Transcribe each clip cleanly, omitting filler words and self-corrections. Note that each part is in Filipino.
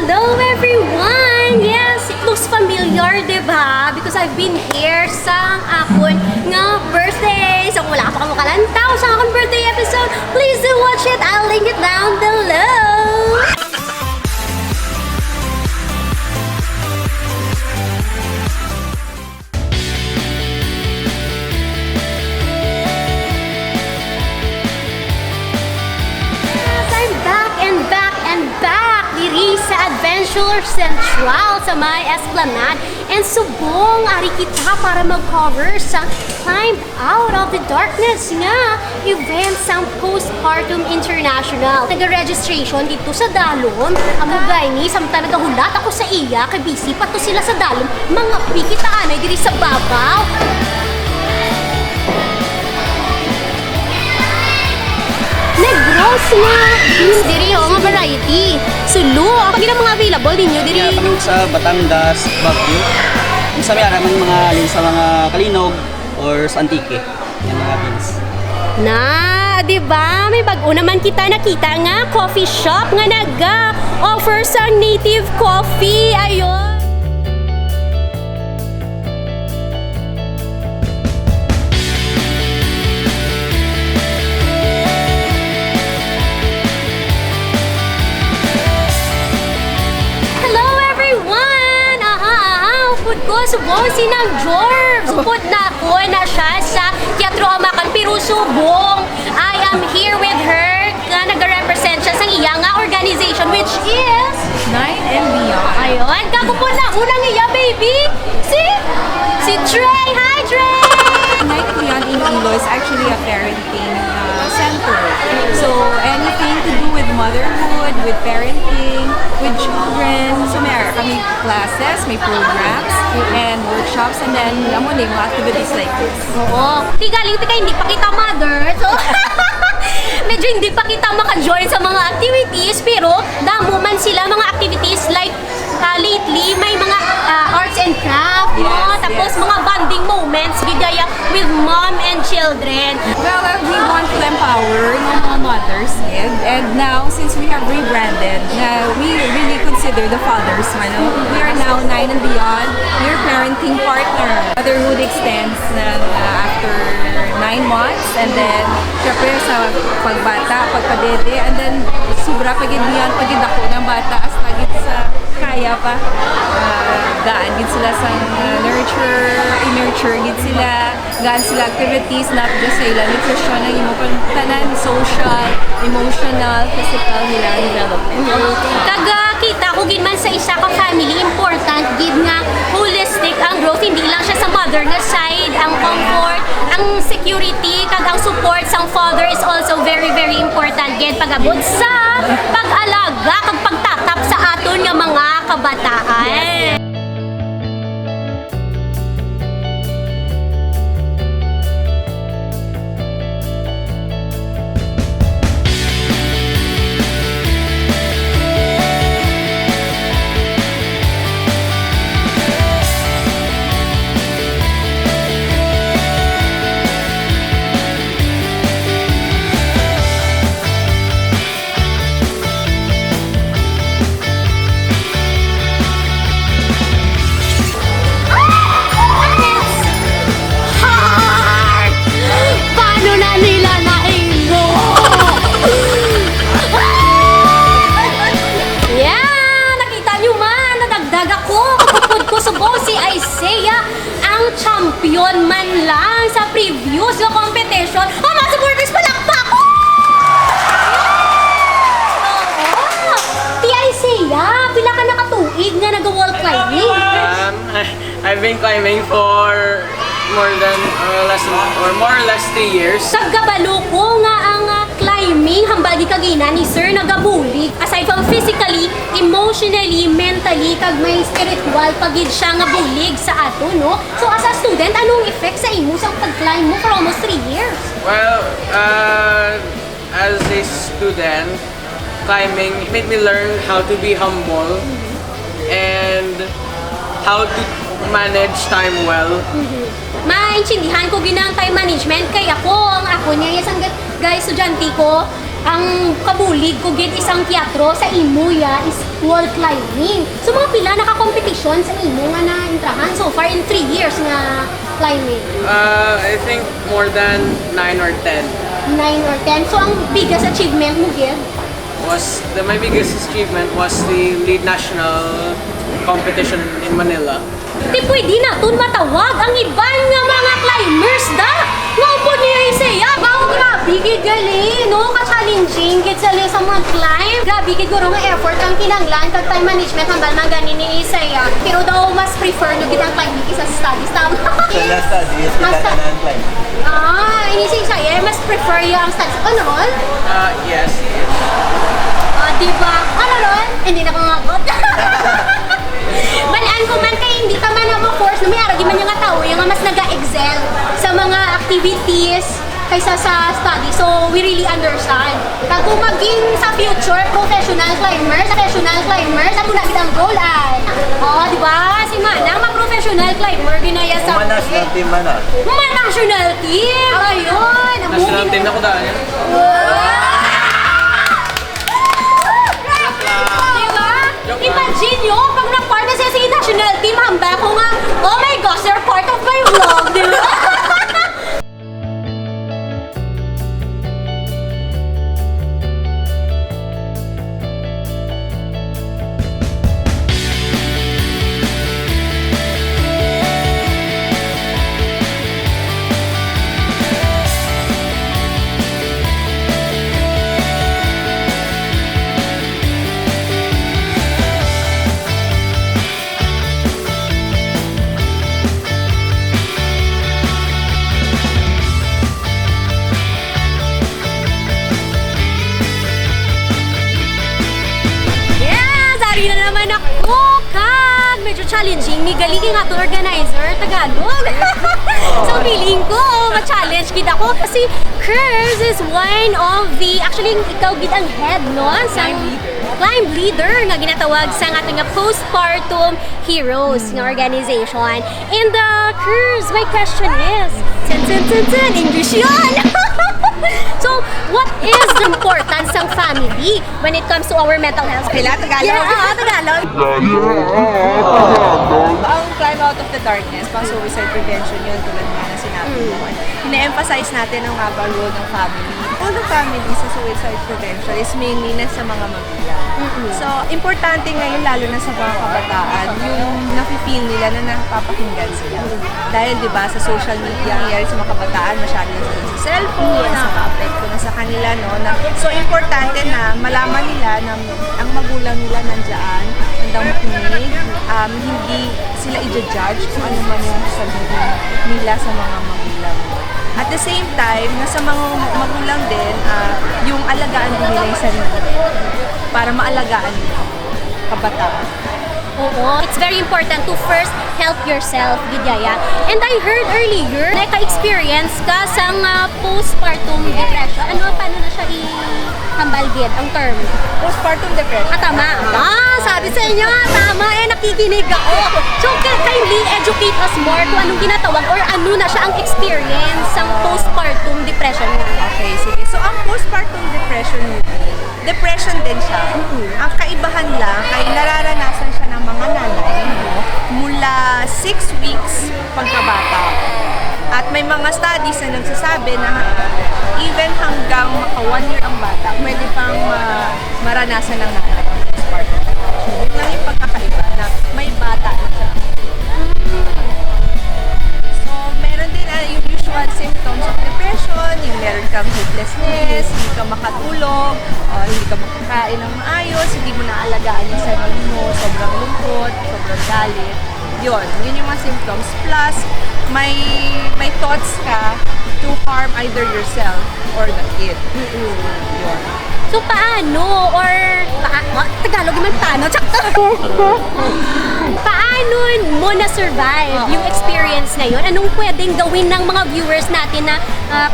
Hello everyone! Yes, it looks familiar, diba? Because I've been here sa akon nga birthday. So kung wala pa kamo kalantaw sa akong birthday episode, please do watch it. I'll link it down below. Sa Adventure Central sa may Esplanade and subong ari kita para mag-cover sa Climb Out of the Darkness nga event sa Postpartum International. Nag-registration dito sa Dalom. Amo gayni samtang nagahulat ako sa iya kay busy pa to sila sa Dalom mga pikitaan ay diri sa babaw. Negros nga! Diri ho, nga variety. Sulu, pag yun ang mga available ninyo, diri. Yeah, pag sa Batangas, Baguio. Yung sa mga mga sa mga Kalinog or sa Antique. Yung mga beans. Na, di ba? May bago naman kita nakita nga coffee shop nga nag-offer sa native coffee. Ayun. Subong sinang George. Supod na ako na siya sa Teatro Amakan pero subong I am here with her na nag-represent siya sa iya nga organization which is 9 and Beyond. Ayun, kagupon na unang iya baby si Trey. Hi Trey! 9 and Beyond in Ilo is actually a parenting center. So anything to do with motherhood, with parenting, with children. So may kami classes, may programs, and workshops, and then mga activities like this. Oo. Galing tika hindi pa kita mother. So medyo hindi pa kita maka-join sa mga activities pero damo man sila mga activities like lately may mga arts and craft, no? Tapos mga bonding moments gigaya with mom and children. Well, we want to empower mga mothers and now since we have rebranded, we really consider the fathers. We are now 9 and Beyond. We're parenting partner. Motherhood extends after 9 months and then syempre sa pagbata, pagpadede, and then sobra pagid beyond pagid ako ng bata as tagit sa kaya pa. Gaan gid sila sa nurture gid sila, gaan sila activities not just sa ilang nutrition ang imo pang tanan social, emotional, physical nila development. Kaga kita ko gid man sa isa ka family important gid nga holistic ang growth, hindi lang siya sa mother nga side, ang comfort, ang security kag ang support sang father is also very very important gid pagabot sa pag-alaga kag pagtatap sa aton nga mga kabataan. Champion man lang sa previous na competition. Mga supporters, palakpak ko! Oo! Isaiah, pila ka nakatuig nga nag-wall climbing? I've been climbing for more or less 3 years. Kagabalo ko nga ang climbing hambal di kagina ni Sir nagabulig. Aside from physically, emotionally, mentally, kag may spiritual pagid siya nga bulig sa ato, no? So as a student, anong effect sa imo sa pag-climb mo for almost 3 years? Well, as a student, climbing made me learn how to be humble and how to manage time well. Maintindihan ko ginang time management kaya ako ang ako niya isang guys estudyante ko ang kabulig ko gid isang teatro sa Imuya is wall climbing. So mga pila naka-competition sa imo nga na intrahan so far in 3 years nga climbing. I think more than 9 or 10 9 or 10. So ang biggest achievement mo gid? my biggest achievement was the lead national competition in Manila. Di pwede na tun matawag ang iban nga mga climbers da. Nga po niya isaya. Bao grabe gid gali no ka-challenging gid sa mga climb. Grabe gid guro nga effort ang kinanglan kag time management hambal man gani ni isaya. Pero daw mas prefer no gid ang climbing kaysa sa studies tama. So last studies, kita ka na ang climb. Inising saya mas prefer yung ang studies. Ano ron? Yes. Diba? Ano ron? Hindi na pangagot. Balaan ko man kay hindi ka man force na may aragi man yung nga tao yung nga mas nag-excel sa mga activities kaysa sa study. So, we really understand. Kag kung maging sa future, professional climbers, ato na ang goal ay. Di ba? Si Manang, ma-professional climber, ginaya sa National team man ah. Ma-national team! Ayun! National team na ko dahil. Diba? Imagine nyo, pag na-part na siya sa national team, hamba ko nga, oh my gosh, they're part of my vlog, diba? Sorry na naman ako, kag medyo challenging. May galigin nga to organizer, Tagalog. So feeling ko, ma-challenge kita ko kasi Curves is one of the, actually ikaw gid ang head, no? Climb leader nga ginatawag sa ating postpartum heroes ng organization. And Curves, my question is, English yun! So, what is the importance ng family when it comes to our mental health? Tagalog? Yeah, Tagalog. Ang climb out of the darkness, pang suicide prevention yun, tulad nga na sinabi mo. Ina-emphasize natin ang nga role ng family. All the family sa suicide prevention is mainly na sa mga magulang. So, importante ngayon, lalo na sa mga kabataan, yung nafe-feel nila na napapakinggan sila. Dahil, di ba, sa social media, nangyari sa mga kabataan, masyado na sila sa cellphone, nakaka-apekto na sa kanila, no? So, importante na malaman nila na ang magulang nila nandiyan, handang makinig, hindi sila i-judge kung ano man yung sabihin nila sa mga magulang. At the same time, nasa mga magulang din, yung alagaan din nila yung sarili para maalagaan nila kabataan. Oo. It's very important to first help yourself, Gidyaya. And I heard earlier, naka-experience ka sa postpartum depression. Paano na siya i-hambal, Gid, ang term? Postpartum depression. Tama. Sabi sa inyo, tama. Nakikinig ako. So, kindly educate us more kung anong ginatawag or ano na siya ang experience ng postpartum depression mo. Okay, sige. So, ang postpartum depression din siya. Ang kaibahan lang ay nararanasan siya ng mga nanay mula 6 weeks pagkabata. At may mga studies na nagsasabi na even hanggang maka 1 year ang bata, pwede pang maranasan ng nanay ang postpartum depression. Yun lang yung pagkakaiba na may bata na siya. So, meron din yung usual symptoms of depression, yung meron kang hopelessness, hindi ka makatulog, hindi ka makakain ng maayos, hindi mo naalagaan yung sarili mo, sobrang lungkot, sobrang galit. Yun yung mga symptoms. Plus, may thoughts ka to harm either yourself or the kid. Yun. So, paano? Or, Tagalog naman paano? Paano mo na-survive yung experience na yun? Anong pwedeng gawin ng mga viewers natin na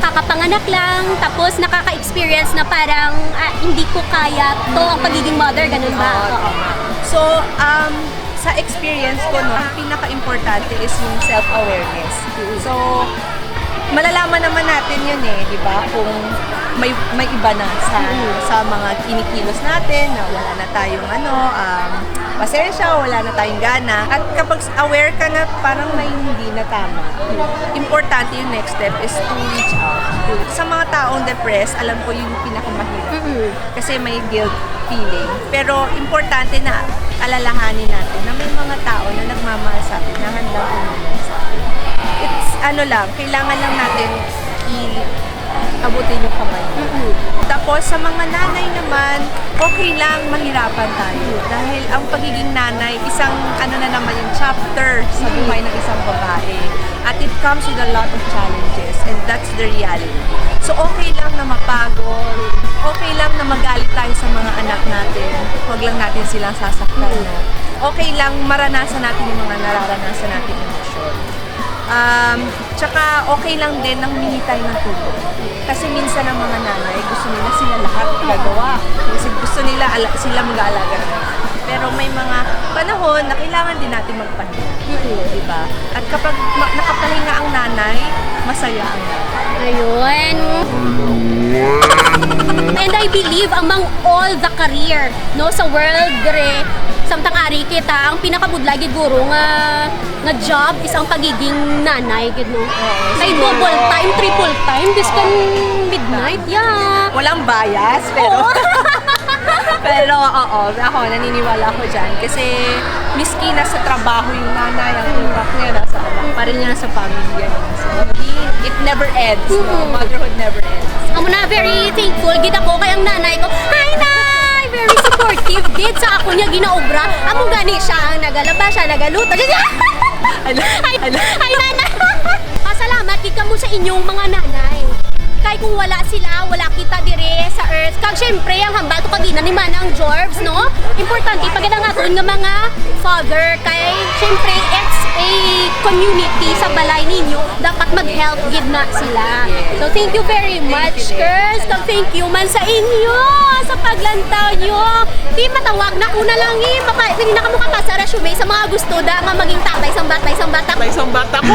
kakapanganak lang, tapos nakaka-experience na parang hindi ko kaya to ang pagiging mother, ganun ba? So, sa experience ko, no, ang pinaka-importante is yung self-awareness. So, malalaman naman natin yun di ba? Kung may iba na sa mga kinikilos natin, na wala na tayong pasensya, wala na tayong gana. At kapag aware ka na parang may hindi na tama, importante yung next step is to reach out. Sa mga taong depressed, alam ko yung pinakamahirap. Kasi may guilt feeling. Pero importante na alalahanin natin na may mga tao na nagmamahal sa atin, na handang tumulong sa atin. It's kailangan lang natin abutin yung kamay. Tapos sa mga nanay naman, okay lang mahirapan tayo. Dahil ang pagiging nanay, isang na naman yung chapter sa buhay ng isang babae. At it comes with a lot of challenges, and that's the reality. So okay lang na mapagod, okay lang na magalit tayo sa mga anak natin, huwag lang natin silang sasaktan. Okay lang maranasan natin yung mga nararanasan natin emosyon. Tsaka okay lang din na humingi tayo ng tulong. Kasi minsan ang mga nanay, gusto nila sila lahat gagawa. Kasi gusto nila sila mag-aalaga ng mga. Pero may mga panahon na kailangan din natin magpahinga. Diba? At kapag nakapahinga ang nanay, masaya ang nanay. Ayun. And I believe among all the career sa world samtang ari kita ang pinakabudlay guro nga job is ang pagiging nanay gid no. May double time, triple time biskan midnight Walang bias pero pero ako naniniwala ako diyan kasi miski nasa trabaho yung nanay, ang impact niya nasa anak pa rin niya sa pamilya niya. So, it never ends. Motherhood never ends. Amo na very thankful gid ako kay ang nanay ko. Hi nay, very supportive gid sa ako niya ginaobra. Amo gani siya ang nagalaba, siya nagaluto. Ay nanay. Pasalamat gid kamo sa inyong mga nanay. Kay kung wala sila, wala kita dire sa earth. Kag syempre ang hambal to kagina ni Manang Jorbs, no? Importante pagana nga nga mga father kay syempre it's a community sa balay ninyo dapat mag-help gid na sila. So thank you very much, girls. Kag thank you man sa inyo sa paglantaw nyo. Di matawag na una lang hindi na kamo kapasa resume sa mga gusto da nga maging tatay isang bata ko.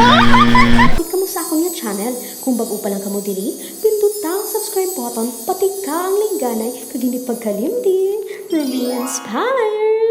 Kamo sa akong nga channel. Kung bago pa lang kamo diri, pindot ang subscribe button, pati ka ang lingganay, kag hindi pagkalimdin. Ruby Inspired!